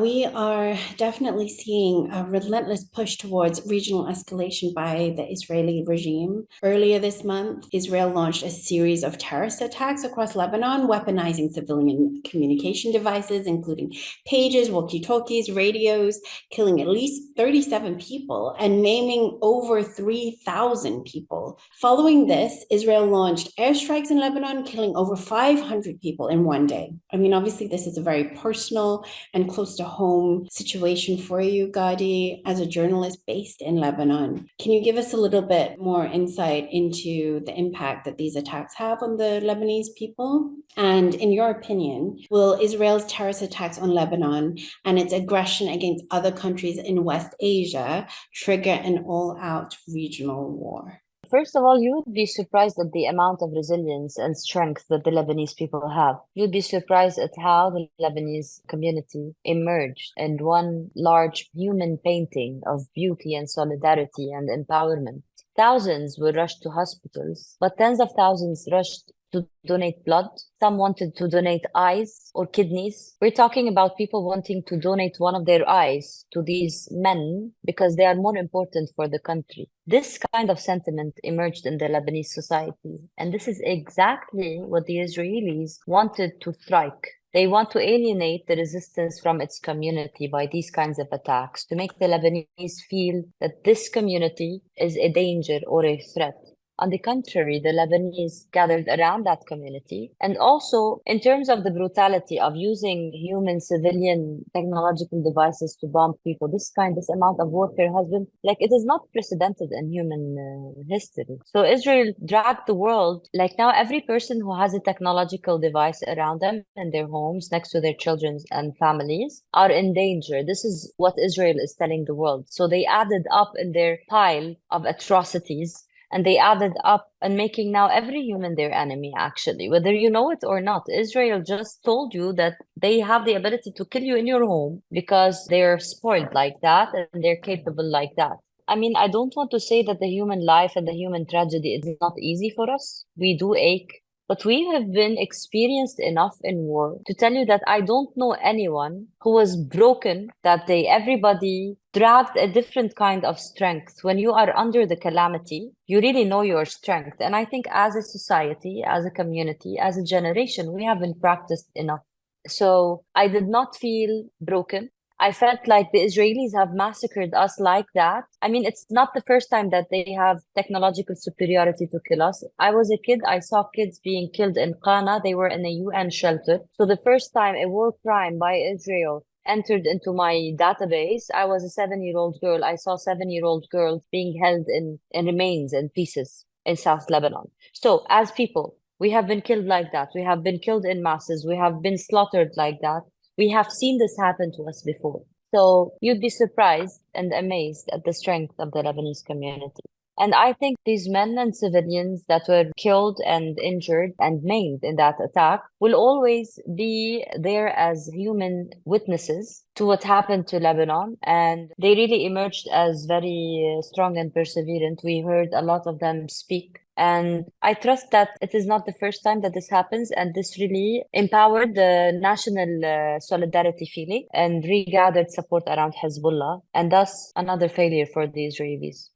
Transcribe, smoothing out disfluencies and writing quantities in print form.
we are definitely seeing a relentless push towards regional escalation by the Israeli regime. Earlier this month, Israel launched a series of terrorist attacks across Lebanon, weaponizing civilian communication devices, including pages, walkie-talkies, radios, killing at least 37 people and maiming over 3,000 people. Following this, Israel launched airstrikes in Lebanon, killing over 500 people in one day. I mean, obviously, this is a very personal and close to home situation for you, Ghadi, as a journalist based in Lebanon. Can you give us a little bit more insight into the impact that these attacks have on the Lebanese people? And in your opinion, will Israel's terrorist attacks on Lebanon and its aggression against other countries in West Asia trigger an all-out regional war? First of all, you would be surprised at the amount of resilience and strength that the Lebanese people have. You'd be surprised at how the Lebanese community emerged in one large human painting of beauty and solidarity and empowerment. Thousands were rushed to hospitals, but tens of thousands rushed to donate blood. Some wanted to donate eyes or kidneys. We're talking about people wanting to donate one of their eyes to these men because they are more important for the country. This kind of sentiment emerged in the Lebanese society, and this is exactly what the Israelis wanted to strike. They want to alienate the resistance from its community by these kinds of attacks, to make the Lebanese feel that this community is a danger or a threat. On the contrary, the Lebanese gathered around that community. And also, in terms of the brutality of using human civilian technological devices to bomb people, this amount of warfare has been, it is not precedented in human history. So Israel dragged the world, now every person who has a technological device around them in their homes, next to their children and families, are in danger. This is what Israel is telling the world. So they added up in their pile of atrocities, and they added up and making now every human their enemy, actually, whether you know it or not. Israel just told you that they have the ability to kill you in your home because they're spoiled like that and they're capable like that. I mean, I don't want to say that the human life and the human tragedy is not easy for us. We do ache. But we have been experienced enough in war to tell you that I don't know anyone who was broken that day. Everybody dragged a different kind of strength. When you are under the calamity, you really know your strength. And I think as a society, as a community, as a generation, we have been practiced enough. So I did not feel broken. I felt like the Israelis have massacred us like that. I mean, it's not the first time that they have technological superiority to kill us. I was a kid. I saw kids being killed in Qana. They were in a UN shelter. So the first time a war crime by Israel entered into my database, I was a 7-year-old girl. I saw 7-year-old girls being held in remains and pieces in South Lebanon. So as people, we have been killed like that. We have been killed in masses. We have been slaughtered like that. We have seen this happen to us before. So you'd be surprised and amazed at the strength of the Lebanese community. And I think these men and civilians that were killed and injured and maimed in that attack will always be there as human witnesses to what happened to Lebanon. And they really emerged as very strong and perseverant. We heard a lot of them speak. And I trust that it is not the first time that this happens, and this really empowered the national solidarity feeling and regathered support around Hezbollah, and thus another failure for the Israelis.